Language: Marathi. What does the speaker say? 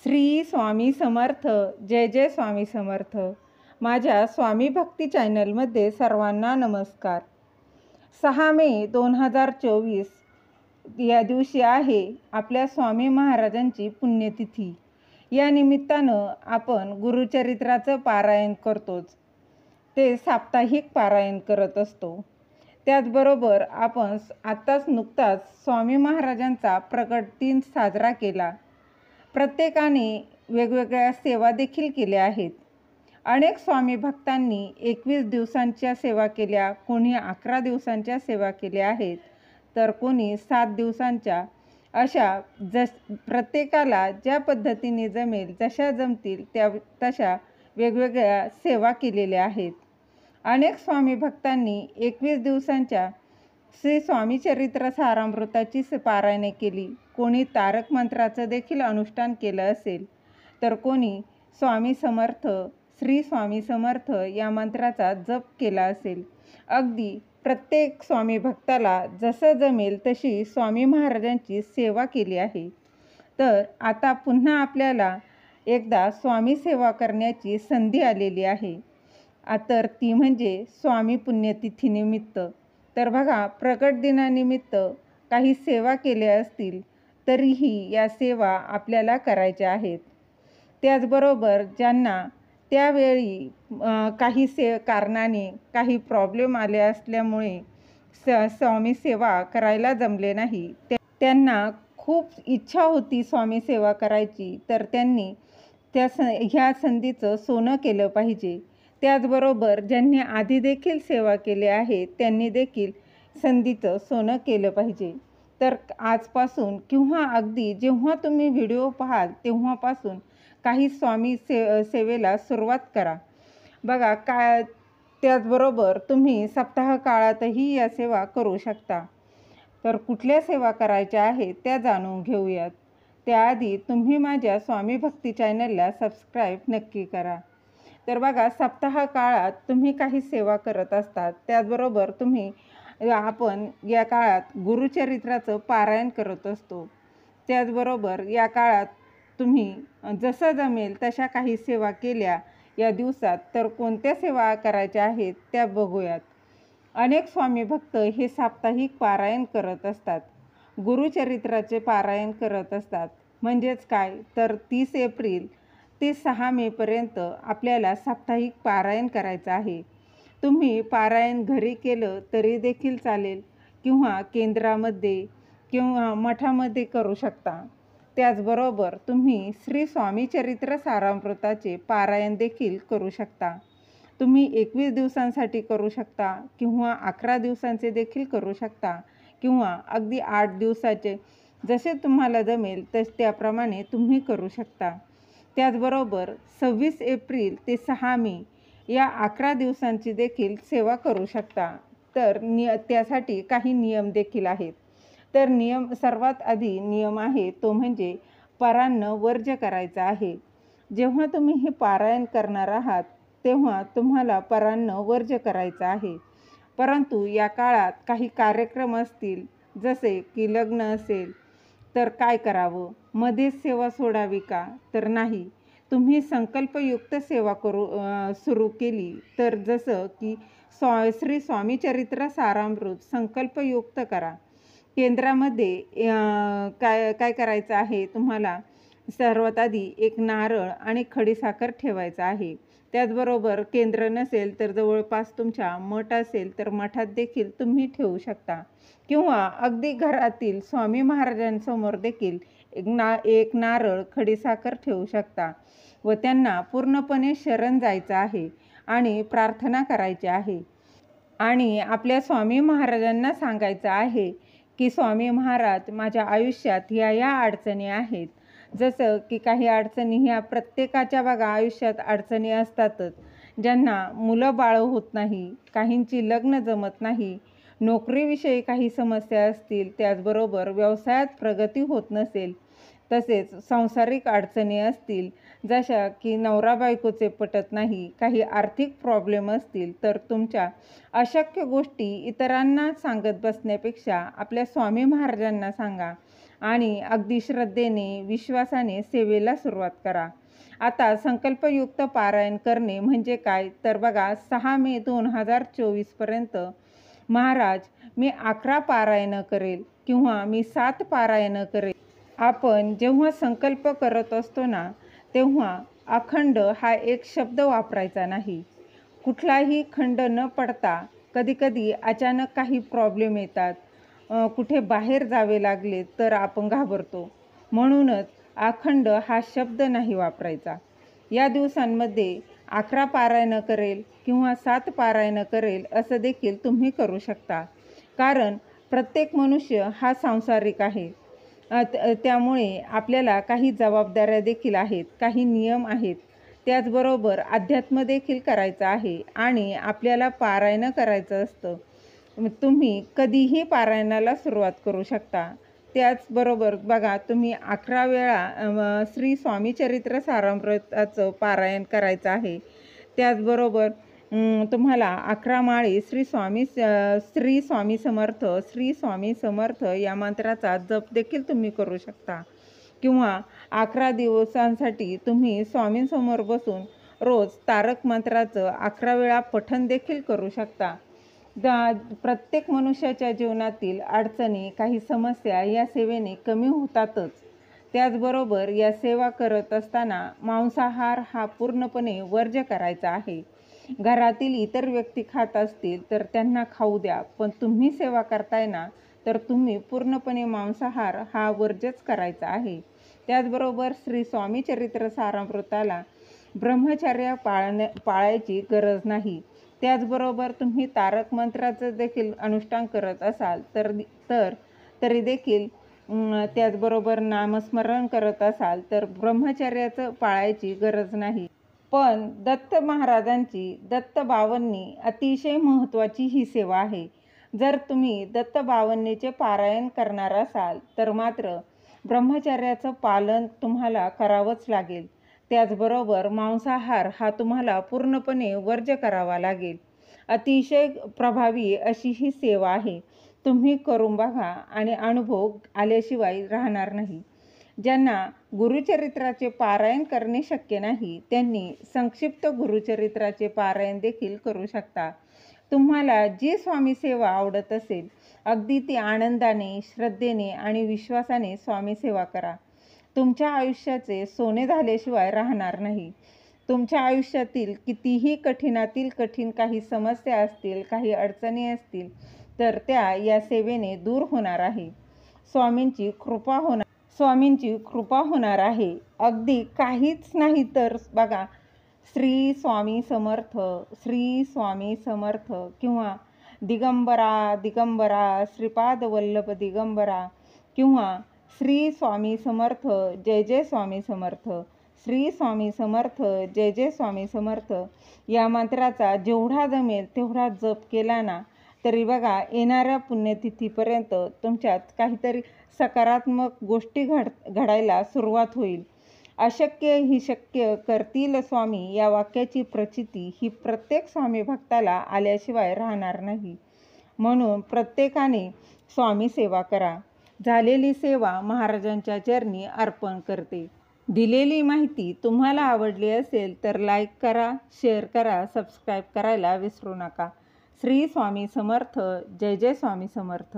श्री स्वामी समर्थ. जय जय स्वामी समर्थ. माझ्या स्वामी भक्ती चॅनलमध्ये सर्वांना नमस्कार. 6 मे 2024 या दिवशी आहे आपल्या स्वामी महाराजांची पुण्यतिथी. या निमित्तानं आपण गुरुचरित्राचं पारायण करतोच. ते साप्ताहिक पारायण करत असतो. त्याचबरोबर आपण आत्ताच नुकताच स्वामी महाराजांचा प्रकट दिन साजरा केला. प्रत्येकाने वेगवेगळ्या सेवा देखील केल्या आहेत. अनेक स्वामी भक्तांनी 21 दिवसांच्या सेवा केल्या, कोणी 11 दिवसांच्या सेवा केल्या आहेत, तर कोणी 7 दिवसांच्या. अशा प्रत्येकाला ज्या पद्धतीने जमेल, जशा जमतील तशा वेगवेगळ्या सेवा केलेल्या आहेत. अनेक स्वामी भक्तांनी 21 दिवसांच्या श्री स्वामी चरित्र सारामृताची पारायणे केली. कोणी तारक मंत्राचं देखील अनुष्ठान केलं असेल, तर कोणी स्वामी समर्थ, श्री स्वामी समर्थ या मंत्राचा जप केला असेल. अगदी प्रत्येक स्वामी भक्ताला जसं जमेल तशी स्वामी महाराजांची सेवा केली आहे. तर आता पुन्हा आपल्याला एकदा स्वामी सेवा करण्याची संधी आलेली आहे. तर ती म्हणजे स्वामी पुण्यतिथीनिमित्त. तर बघा, प्रकट दिनानिमित्त काही सेवा केल्या असतील तरीही या सेवा आपल्याला करायच्या आहेत. त्याचबरोबर ज्यांना त्यावेळी काही कारणाने काही प्रॉब्लेम आले असल्यामुळे स्वामी सेवा करायला जमले नाही, त्यांना खूप इच्छा होती स्वामी सेवा करायची, तर त्यांनी ह्या संधीचं सोनं केलं पाहिजे. त्याचबरोबर ज्यांनी आधी देखील सेवा केली आहे त्यांनी देखील संधीचं सोनं केलं पाहिजे. तर आजपासून किंवा अगदी जेव्हा तुम्ही व्हिडिओ पाहाल तेव्हापासून काही स्वामी सेवेला सुरुवात करा. बघा त्याचबरोबर तुम्ही सप्ताह काळातही या सेवा करू शकता. तर कुठल्या सेवा करायच्या आहेत त्या जाणून घेऊयात. त्याआधी तुम्ही माझ्या स्वामी भक्ती चॅनलला सबस्क्राईब नक्की करा. तर बघा, सप्ताह काळात तुम्ही काही सेवा करत असतात. त्याचबरोबर आपण या काळात गुरुचरित्राचं पारायण करत असतो. त्याचबरोबर या काळात तुम्ही जसं जमेल तशा काही सेवा केल्या या दिवसात. तर कोणत्या सेवा करायच्या आहेत त्या बघूयात. अनेक स्वामी भक्त हे साप्ताहिक पारायण करत असतात, गुरुचरित्राचे पारायण करत असतात. म्हणजेच काय, तर 30 एप्रिल ते 6 मेपर्यंत आपल्याला साप्ताहिक पारायण करायचं आहे. तुम्ही पारायण घरी केलं तरी देखील चालेल किंवा केंद्रामध्ये किंवा मठामध्ये करू शकता. त्याचबरोबर तुम्ही श्री स्वामी चरित्र सारामृताचे पारायण देखील करू शकता. तुम्ही 21 दिवसांसाठी करू शकता किंवा 11 दिवसांचे देखील करू शकता किंवा अगदी 8 दिवसाचे, जसे तुम्हाला जमेल त्याप्रमाणे तुम्ही करू शकता. त्याचबरोबर 26 एप्रिल ते 6 मे या 11 दिवसांची देखील सेवा करू शकता. तर त्यासाठी काही नियम देखील आहेत. तर सर्वात आधी नियम आहे तो म्हणजे परान्न वर्ज्य करायचं आहे. जेव्हा तुम्ही हे पारायण करणार आहात तेव्हा तुम्हाला परान्न वर्ज्य करायचं आहे. परंतु या काळात काही कार्यक्रम असतील, जसे की लग्न असेल, तर काय करावं? मध्येच सेवा सोडावी का? तर नाही. तुम्ही संकल्पयुक्त सेवा सुरू केली तर, जसं की श्री स्वामी चरित्र सारामृत संकल्पयुक्त करा. केंद्रामध्ये काय करायचं आहे तुम्हाला? सर्वात आधी एक नारळ आणि खडीसाखर ठेवायचं आहे. त्याचबरोबर केंद्र नसेल तर जवळपास तुमच्या मठ असेल तर मठात देखील तुम्ही ठेवू शकता किंवा अगदी घरातील स्वामी महाराजांसमोर देखील एक नारळ खडीसाखर ठेवू शकता व त्यांना पूर्णपणे शरण जायचं आहे आणि प्रार्थना करायची आहे. आणि आपल्या स्वामी महाराजांना सांगायचं आहे की स्वामी महाराज, माझ्या आयुष्यात या अडचणी आहेत. जसं की काही अडचणी ह्या प्रत्येकाच्या बघा आयुष्यात अडचणी असतातच. ज्यांना मुलं बाळ होत नाही, काहींची लग्न जमत नाही, नोकरीविषयी काही समस्या असतील, त्याचबरोबर व्यवसायात प्रगती होत नसेल, तसेच सांसारिक अडचणी असतील, जशा की नवरा बायकोचे पटत नाही, काही आर्थिक प्रॉब्लेम असतील, तर तुमच्या अशक्य गोष्टी इतरांना सांगत बसण्यापेक्षा आपल्या स्वामी महाराजांना सांगा आणि अगदी श्रद्धेने विश्वासाने सेवेला सुरुवात करा. आता संकल्पयुक्त पारायण करणे म्हणजे काय तर बघा, 6 मे 2024 पर्यंत महाराज मी 11 पारायणं करेल किंवा मी 7 पारायणं करेल. आपण जेव्हा संकल्प करत असतो ना, तेव्हा अखंड हा एक शब्द वापरायचा नाही. कुठलाही खंड न पडता कधीकधी अचानक काही प्रॉब्लेम येतात, कुठे बाहेर जावे लागले तर आपण घाबरतो. म्हणूनच अखंड हा शब्द नाही वापरायचा. या दिवसांमध्ये 11 पारायणं करेल किंवा 7 पारायणं करेल असं देखील तुम्ही करू शकता. कारण प्रत्येक मनुष्य हा सांसारिक आहे. त्यामुळे आपल्याला काही जबाबदाऱ्या देखील आहेत, काही नियम आहेत. त्याचबरोबर अध्यात्म देखील करायचं आहे आणि आपल्याला पारायणं करायचं असतं. तुम्ही कधीही पारायणाला सुरुवात करू शकता. त्याचबरोबर बघा, तुम्ही 11 वेळा श्री स्वामी चरित्र सारामृताचं पारायण करायचं आहे. त्याचबरोबर तुम्हाला 11 माळी श्री स्वामी समर्थ, श्री स्वामी समर्थ या मंत्राचा जप देखील तुम्ही करू शकता. किंवा 11 दिवसांसाठी तुम्ही स्वामींसमोर बसून रोज तारक मंत्राचं 11 वेळा पठण देखील करू शकता. प्रत्येक मनुष्याच्या जीवनातील अडचणी, काही समस्या या सेवेने कमी होतातच. त्याचबरोबर या सेवा करत असताना मांसाहार हा पूर्णपणे वर्ज्य करायचा आहे. घरातील इतर व्यक्ती खात असतील तर त्यांना खाऊ द्या, पण तुम्ही सेवा करताय ना, तर तुम्ही पूर्णपणे मांसाहार हा वर्जच करायचा आहे. त्याचबरोबर श्री स्वामी चरित्र सारामृताला ब्रह्मचर्य पाळायची गरज नाही. त्याचबरोबर तुम्ही तारक मंत्राचं देखील अनुष्ठान करत असाल तरी देखील त्याचबरोबर नामस्मरण करत असाल तर ब्रह्मचर्याचं पाळायची गरज नाही. पण दत्त महाराजांची दत्तबावन्नी अतिशय महत्त्वाची ही सेवा आहे. जर तुम्ही दत्तबावन्नीचे पारायण करणार असाल तर मात्र ब्रह्मचर्याचं पालन तुम्हाला करावंच लागेल. त्याचबरोबर मांसाहार हा तुम्हाला पूर्णपणे वर्ज्य करावा लागेल. अतिशय प्रभावी अशी ही सेवा आहे. तुम्ही करून बघा आणि अनुभव आल्याशिवाय राहणार नाही. ज्यांना गुरुचरित्राचे पारायण करणे शक्य नाही त्यांनी संक्षिप्त गुरुचरित्राचे पारायण देखील करू शकता. तुम्हाला जी स्वामी सेवा आवडत असेल अगदी ती आनंदाने, श्रद्धेने आणि विश्वासाने स्वामी सेवा करा. तुमच्या आयुष्याचे सोने झाल्याशिवाय राहणार नाही. तुमच्या आयुष्यातील कितीही कठीणातील कठीण काही समस्या असतील, काही अडचणी असतील तर त्या या सेवेने दूर होणार आहे. स्वामींची कृपा होणार आहे. अगदी काहीच नाही तर बघा, श्री स्वामी समर्थ, श्री स्वामी समर्थ किंवा दिगंबरा दिगंबरा श्रीपाद वल्लभ दिगंबरा किंवा श्री स्वामी समर्थ, जय जय स्वामी समर्थ, श्री स्वामी समर्थ, जय जय स्वामी समर्थ या मंत्राचा जेवढा जमेल तेवढा जप केला ना, तरी बघा येणाऱ्या पुण्यतिथीपर्यंत तुमच्यात काहीतरी सकारात्मक गोष्टी घडायला सुरुवात होईल. अशक्य ही शक्य करतील स्वामी या वाक्याची प्रचिती ही प्रत्येक स्वामी भक्ताला आल्याशिवाय राहणार नाही. म्हणून प्रत्येकाने स्वामी सेवा करा. झालेली सेवा महाराजांच्या चरणी अर्पण करते. दिलेली माहिती तुम्हाला आवडली असेल तर लाईक करा, शेअर करा, सबस्क्राईब करायला विसरू नका. श्री स्वामी समर्थ, जय जय स्वामी समर्थ.